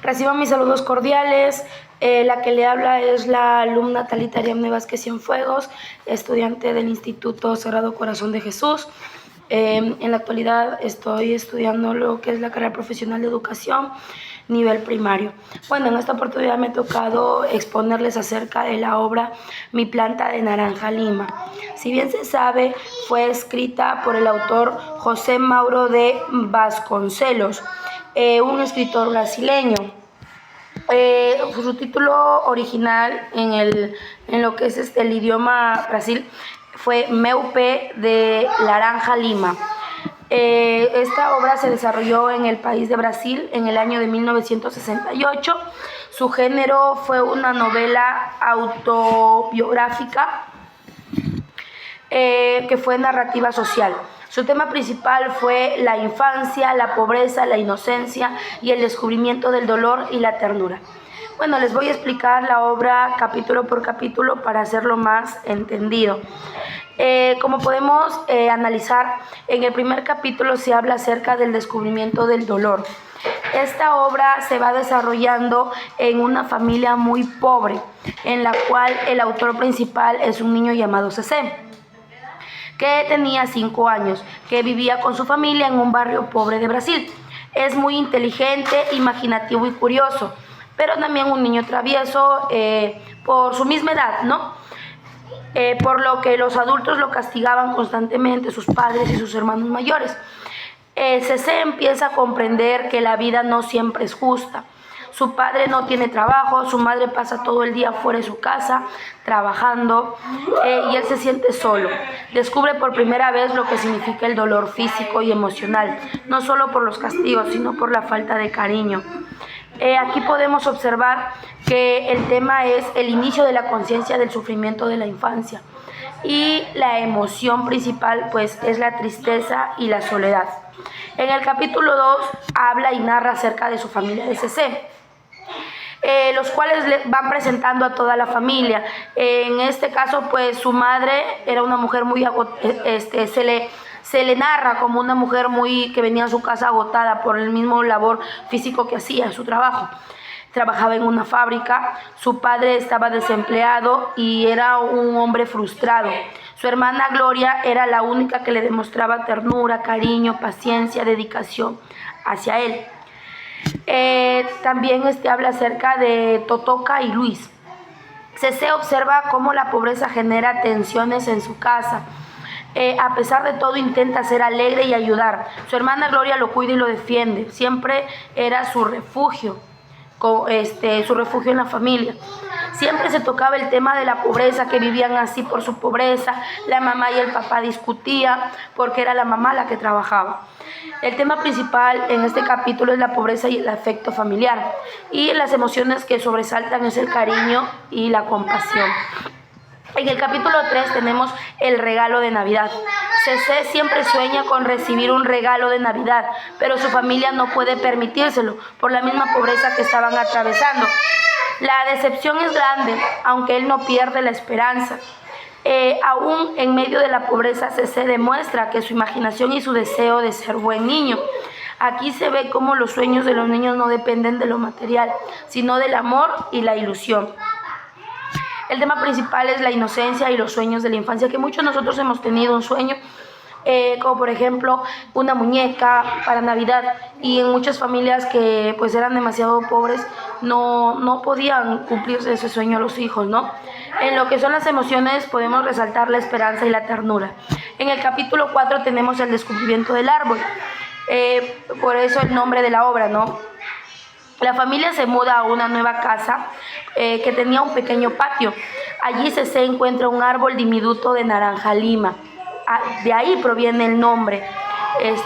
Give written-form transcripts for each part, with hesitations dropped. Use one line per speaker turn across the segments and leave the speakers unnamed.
Reciban mis saludos cordiales. La que le habla es la alumna Thalita Ariadne Vázquez Cienfuegos, estudiante del Instituto Sagrado Corazón de Jesús. En la actualidad estoy estudiando lo que es la carrera profesional de educación nivel primario. Bueno, en esta oportunidad me ha tocado exponerles acerca de la obra Mi planta de naranja lima. Si bien se sabe, fue escrita por el autor José Mauro de Vasconcelos, un escritor brasileño. Su título original en lo que es el idioma Brasil fue Meu pé de laranja lima. Esta obra se desarrolló en el país de Brasil en el año de 1968. Su género fue una novela autobiográfica que fue narrativa social. Su tema principal fue la infancia, la pobreza, la inocencia y el descubrimiento del dolor y la ternura. Bueno, les voy a explicar la obra capítulo por capítulo para hacerlo más entendido. Como podemos analizar, en el primer capítulo se habla acerca del descubrimiento del dolor. Esta obra se va desarrollando en una familia muy pobre, en la cual el autor principal es un niño llamado Cecé, que tenía 5 años, que vivía con su familia en un barrio pobre de Brasil. Es muy inteligente, imaginativo y curioso, pero también un niño travieso por su misma edad, ¿no? Por lo que los adultos lo castigaban constantemente, sus padres y sus hermanos mayores. Cecé empieza a comprender que la vida no siempre es justa. Su padre no tiene trabajo, su madre pasa todo el día fuera de su casa trabajando y él se siente solo. Descubre por primera vez lo que significa el dolor físico y emocional, no solo por los castigos, sino por la falta de cariño. Aquí podemos observar que el tema es el inicio de la conciencia del sufrimiento de la infancia y la emoción principal pues es la tristeza y la soledad. En el capítulo 2 habla y narra acerca de su familia de Cecé, los cuales le van presentando a toda la familia. En este caso pues su madre era una mujer muy se le narra como una mujer que venía a su casa agotada por el mismo labor físico que hacía, su trabajo. Trabajaba en una fábrica, su padre estaba desempleado y era un hombre frustrado. Su hermana Gloria era la única que le demostraba ternura, cariño, paciencia, dedicación hacia él. También habla acerca de Totoca y Luis. Cecé observa cómo la pobreza genera tensiones en su casa. A pesar de todo intenta ser alegre y ayudar. Su hermana Gloria lo cuida y lo defiende. Siempre era su refugio en la familia. Siempre se tocaba el tema de la pobreza, que vivían así por su pobreza. La mamá y el papá discutían porque era la mamá la que trabajaba. El tema principal en este capítulo es la pobreza y el afecto familiar. Y las emociones que sobresaltan es el cariño y la compasión. En el capítulo 3 tenemos el regalo de Navidad. Cecé siempre sueña con recibir un regalo de Navidad, pero su familia no puede permitírselo por la misma pobreza que estaban atravesando. La decepción es grande, aunque él no pierde la esperanza. Aún en medio de la pobreza, Cecé demuestra que su imaginación y su deseo de ser buen niño. Aquí se ve cómo los sueños de los niños no dependen de lo material, sino del amor y la ilusión. El tema principal es la inocencia y los sueños de la infancia, que muchos de nosotros hemos tenido un sueño, como por ejemplo una muñeca para Navidad, y en muchas familias que pues eran demasiado pobres no podían cumplirse ese sueño a los hijos, ¿no? En lo que son las emociones podemos resaltar la esperanza y la ternura. En el capítulo 4 tenemos el descubrimiento del árbol, por eso el nombre de la obra, ¿no? La familia se muda a una nueva casa que tenía un pequeño patio. Allí Cecé encuentra un árbol diminuto de naranja lima. De ahí proviene el nombre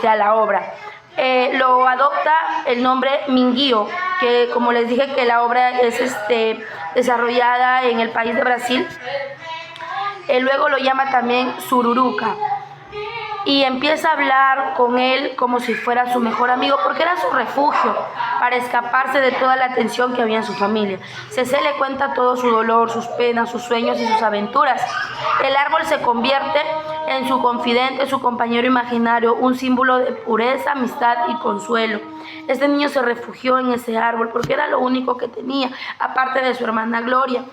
a la obra. Lo adopta el nombre Minguío, que como les dije que la obra es desarrollada en el país de Brasil. Luego lo llama también Sururuca. Y empieza a hablar con él como si fuera su mejor amigo, porque era su refugio para escaparse de toda la tensión que había en su familia. Cecé le cuenta todo su dolor, sus penas, sus sueños y sus aventuras. El árbol se convierte en su confidente, su compañero imaginario, un símbolo de pureza, amistad y consuelo. Este niño se refugió en ese árbol porque era lo único que tenía, aparte de su hermana Gloria.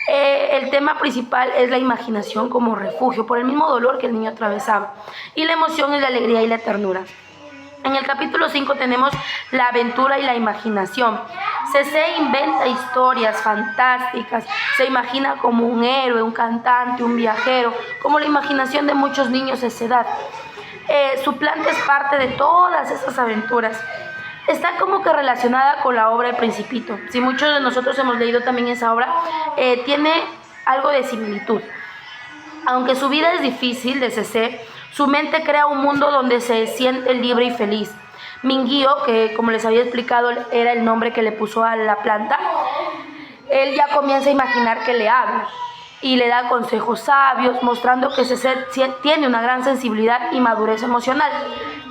El tema principal es la imaginación como refugio, por el mismo dolor que el niño atravesaba. Y la emoción es la alegría y la ternura. En el capítulo 5 tenemos la aventura y la imaginación. CC inventa historias fantásticas, se imagina como un héroe, un cantante, un viajero, como la imaginación de muchos niños de esa edad. Su planta es parte de todas esas aventuras. Está como que relacionada con la obra El Principito. Si muchos de nosotros hemos leído también esa obra, tiene algo de similitud. Aunque su vida es difícil de CC, su mente crea un mundo donde se siente libre y feliz. Minguío, que como les había explicado era el nombre que le puso a la planta, él ya comienza a imaginar que le habla y le da consejos sabios, mostrando que CC tiene una gran sensibilidad y madurez emocional.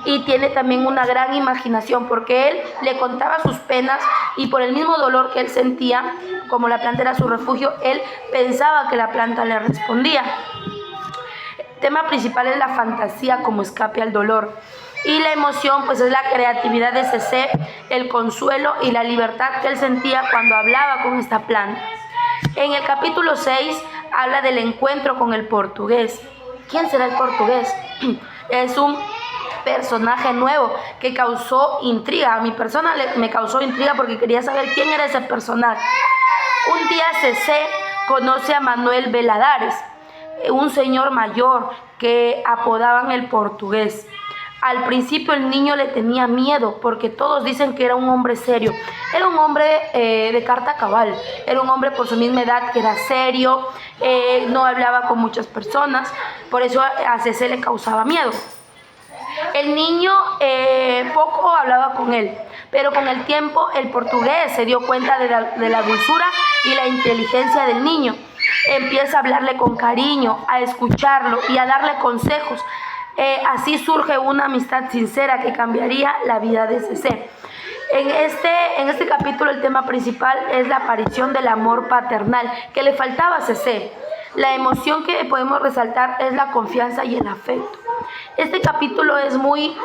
Y tiene también una gran imaginación porque él le contaba sus penas y por el mismo dolor que él sentía, como la planta era su refugio, él pensaba que la planta le respondía. El tema principal es la fantasía como escape al dolor. Y la emoción pues es la creatividad de CC, el consuelo y la libertad que él sentía cuando hablaba con esta planta. En el capítulo 6 habla del encuentro con el portugués. ¿Quién será el portugués? Es un personaje nuevo que causó intriga. A mi persona me causó intriga porque quería saber quién era ese personaje. Un día CC conoce a Manuel Veladares, un señor mayor que apodaban el portugués. Al principio el niño le tenía miedo porque todos dicen que era un hombre serio. Era un hombre de carta cabal, era un hombre por su misma edad que era serio, no hablaba con muchas personas, por eso a CC le causaba miedo. El niño poco hablaba con él, pero con el tiempo el portugués se dio cuenta de la dulzura y la inteligencia del niño. Empieza a hablarle con cariño, a escucharlo y a darle consejos. Así surge una amistad sincera que cambiaría la vida de CC. En este capítulo el tema principal es la aparición del amor paternal que le faltaba a CC. La emoción que podemos resaltar es la confianza y el afecto. Este capítulo es muy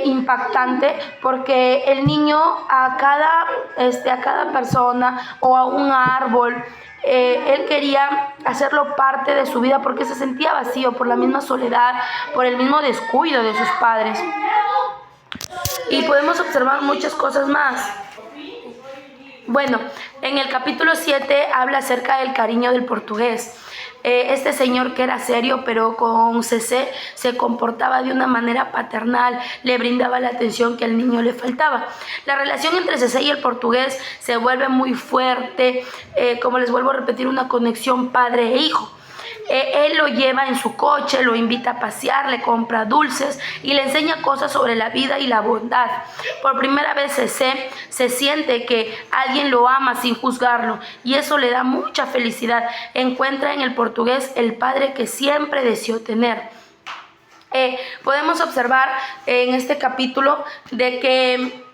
impactante porque el niño a cada persona o a un árbol, él quería hacerlo parte de su vida porque se sentía vacío por la misma soledad, por el mismo descuido de sus padres. Y podemos observar muchas cosas más. Bueno, en el capítulo 7 habla acerca del cariño del portugués. Este señor que era serio, pero con CC se comportaba de una manera paternal, le brindaba la atención que al niño le faltaba. La relación entre CC y el portugués se vuelve muy fuerte, como les vuelvo a repetir, una conexión padre e hijo. Él lo lleva en su coche, lo invita a pasear, le compra dulces y le enseña cosas sobre la vida y la bondad. Por primera vez CC se siente que alguien lo ama sin juzgarlo y eso le da mucha felicidad. Encuentra en el portugués el padre que siempre deseó tener. Podemos observar en este capítulo de que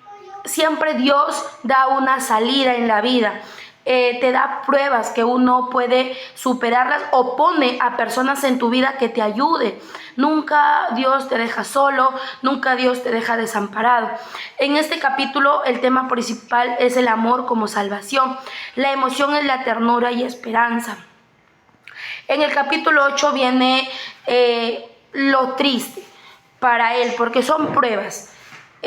siempre Dios da una salida en la vida. Te da pruebas que uno puede superarlas o pone a personas en tu vida que te ayuden. Nunca Dios te deja solo, nunca Dios te deja desamparado. En este capítulo el tema principal es el amor como salvación. La emoción es la ternura y esperanza. En el capítulo 8 viene lo triste para él porque son pruebas.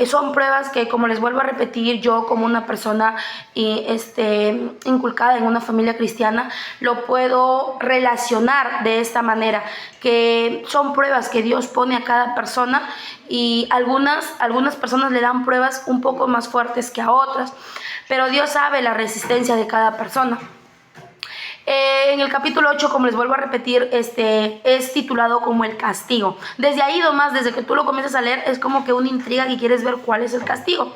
Son pruebas que, como les vuelvo a repetir, yo como una persona inculcada en una familia cristiana, lo puedo relacionar de esta manera, que son pruebas que Dios pone a cada persona y algunas personas le dan pruebas un poco más fuertes que a otras, pero Dios sabe la resistencia de cada persona. En el capítulo 8, como les vuelvo a repetir, es titulado como el castigo. Desde ahí nomás, desde que tú lo comienzas a leer, es como que una intriga que quieres ver cuál es el castigo.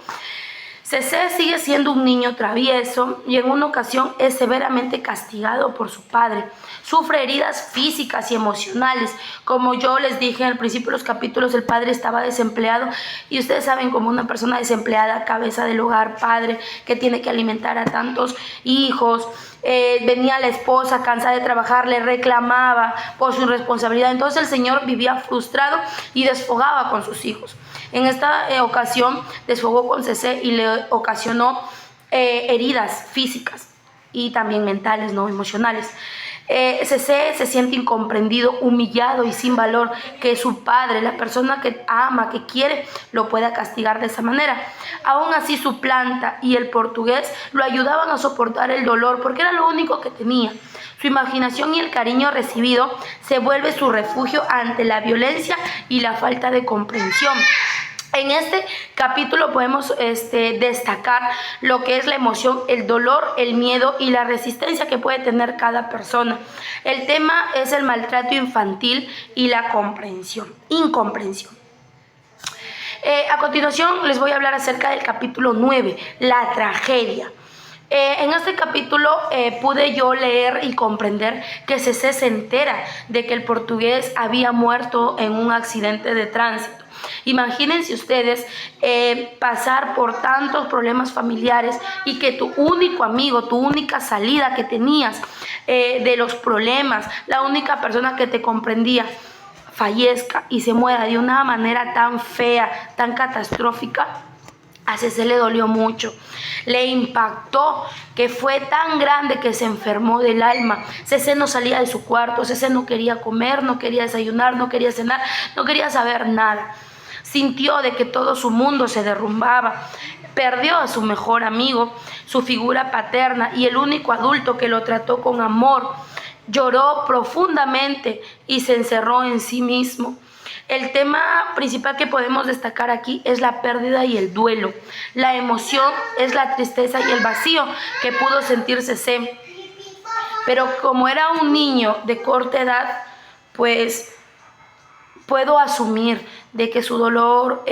Cesé sigue siendo un niño travieso y en una ocasión es severamente castigado por su padre. Sufre heridas físicas y emocionales. Como yo les dije al principio de los capítulos, el padre estaba desempleado y ustedes saben, como una persona desempleada, cabeza del hogar, padre que tiene que alimentar a tantos hijos, venía la esposa cansada de trabajar, le reclamaba por su irresponsabilidad. Entonces el señor vivía frustrado y desfogaba con sus hijos. En esta ocasión desfogó con Cesé y le ocasionó heridas físicas y también mentales, no emocionales. Cesé se siente incomprendido, humillado y sin valor, que su padre, la persona que ama, que quiere, lo pueda castigar de esa manera. Aún así, su planta y el portugués lo ayudaban a soportar el dolor porque era lo único que tenía. Su imaginación y el cariño recibido se vuelve su refugio ante la violencia y la falta de comprensión. En este capítulo podemos destacar lo que es la emoción, el dolor, el miedo y la resistencia que puede tener cada persona. El tema es el maltrato infantil y la incomprensión. A continuación les voy a hablar acerca del capítulo 9, la tragedia. En este capítulo pude yo leer y comprender que Cesé se entera de que el portugués había muerto en un accidente de tránsito. Imagínense ustedes pasar por tantos problemas familiares y que tu único amigo, tu única salida que tenías de los problemas, la única persona que te comprendía, fallezca y se muera de una manera tan fea, tan catastrófica. A Cesé le dolió mucho, le impactó, que fue tan grande que se enfermó del alma. Cesé no salía de su cuarto, Cesé no quería comer, no quería desayunar, no quería cenar, no quería saber nada. Sintió de que todo su mundo se derrumbaba. Perdió a su mejor amigo, su figura paterna y el único adulto que lo trató con amor. Lloró profundamente y se encerró en sí mismo. El tema principal que podemos destacar aquí es la pérdida y el duelo. La emoción es la tristeza y el vacío que pudo sentir Cesé. Pero como era un niño de corta edad, pues puedo asumir de que su dolor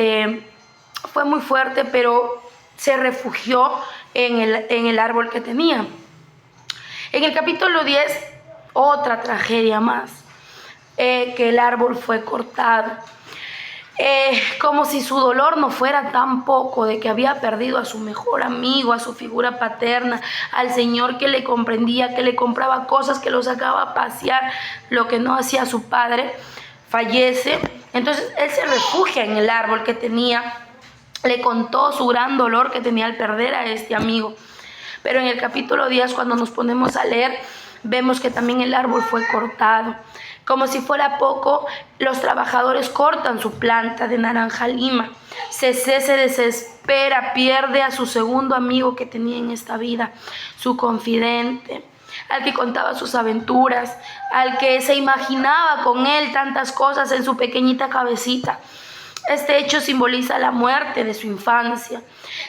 fue muy fuerte, pero se refugió en el árbol que tenía. En el capítulo 10, otra tragedia más, que el árbol fue cortado. Como si su dolor no fuera tan poco, de que había perdido a su mejor amigo, a su figura paterna, al señor que le comprendía, que le compraba cosas, que lo sacaba a pasear, lo que no hacía su padre. Fallece. Entonces él se refugia en el árbol que tenía. Le contó su gran dolor que tenía al perder a este amigo. Pero en el capítulo 10, cuando nos ponemos a leer, vemos que también el árbol fue cortado. Como si fuera poco, los trabajadores cortan su planta de naranja lima. Cesé se desespera, pierde a su segundo amigo que tenía en esta vida, su confidente, al que contaba sus aventuras, al que se imaginaba con él tantas cosas en su pequeñita cabecita. Este hecho simboliza la muerte de su infancia.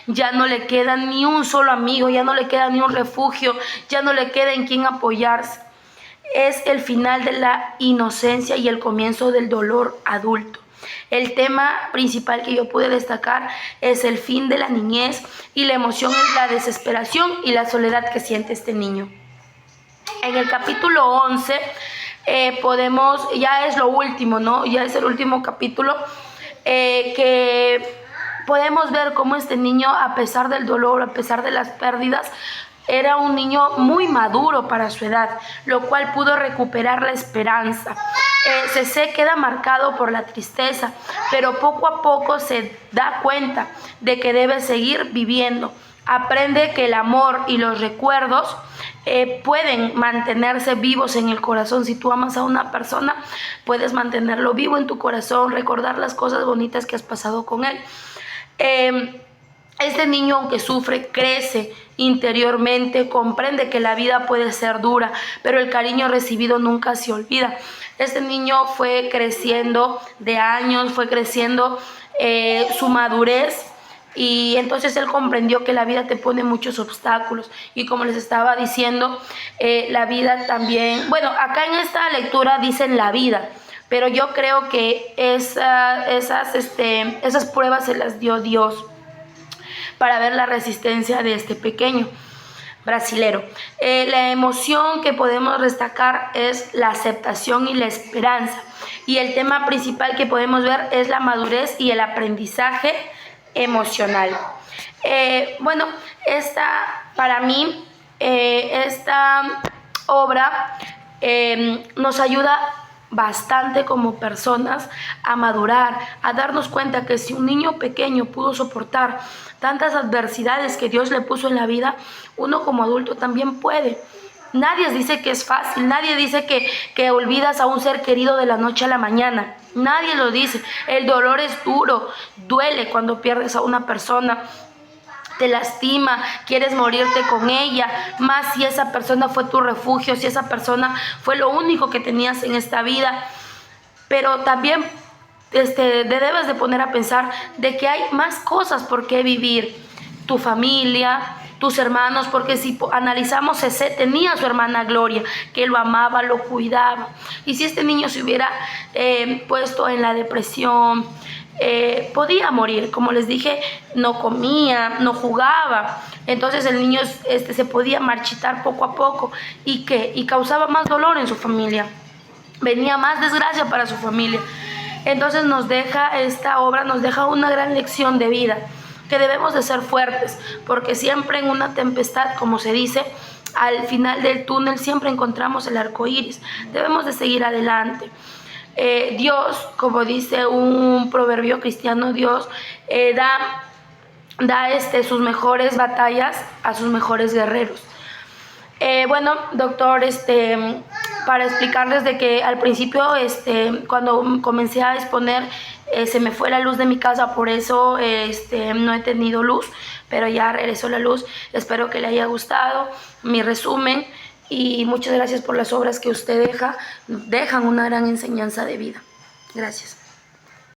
Ya no le queda ni un solo amigo, ya no le queda ni un refugio, ya no le queda en quien apoyarse. Es el final de la inocencia y el comienzo del dolor adulto. El tema principal que yo pude destacar es el fin de la niñez, y la emoción es la desesperación y la soledad que siente este niño. En el capítulo 11 ya es lo último, ¿no? Ya es el último capítulo que podemos ver cómo este niño, a pesar del dolor, a pesar de las pérdidas, era un niño muy maduro para su edad, lo cual pudo recuperar la esperanza. Cesé queda marcado por la tristeza, pero poco a poco se da cuenta de que debe seguir viviendo. Aprende que el amor y los recuerdos pueden mantenerse vivos en el corazón. Si tú amas a una persona, puedes mantenerlo vivo en tu corazón, recordar las cosas bonitas que has pasado con él. Este niño, aunque sufre, crece interiormente, comprende que la vida puede ser dura, pero el cariño recibido nunca se olvida. Este niño fue creciendo de años, fue creciendo su madurez, y entonces él comprendió que la vida te pone muchos obstáculos. Y como les estaba diciendo, la vida también, bueno, acá en esta lectura dicen la vida, pero yo creo que esas pruebas se las dio Dios para ver la resistencia de este pequeño brasilero. La emoción que podemos destacar es la aceptación y la esperanza. Y el tema principal que podemos ver es la madurez y el aprendizaje emocional. Bueno, para mí, esta obra nos ayuda bastante como personas a madurar, a darnos cuenta que si un niño pequeño pudo soportar tantas adversidades que Dios le puso en la vida, uno como adulto también puede. Nadie dice que es fácil, nadie dice que olvidas a un ser querido de la noche a la mañana, nadie lo dice. El dolor es duro, duele cuando pierdes a una persona, te lastima, quieres morirte con ella, más si esa persona fue tu refugio, si esa persona fue lo único que tenías en esta vida. Pero también debes de poner a pensar de que hay más cosas por qué vivir. Tu familia, tus hermanos, porque si analizamos, Cecé tenía a su hermana Gloria, que lo amaba, lo cuidaba. Y si este niño se hubiera puesto en la depresión, podía morir. Como les dije, no comía, no jugaba, entonces el niño se podía marchitar poco a poco y causaba más dolor en su familia, venía más desgracia para su familia. Entonces esta obra nos deja una gran lección de vida, que debemos de ser fuertes, porque siempre en una tempestad, como se dice, al final del túnel siempre encontramos el arco iris. Debemos de seguir adelante. Dios, como dice un proverbio cristiano, Dios da sus mejores batallas a sus mejores guerreros. Bueno, doctor, para explicarles de que al principio, cuando comencé a exponer, se me fue la luz de mi casa, por eso no he tenido luz, pero ya regresó la luz. Espero que le haya gustado mi resumen y muchas gracias por las obras que usted dejan una gran enseñanza de vida. Gracias.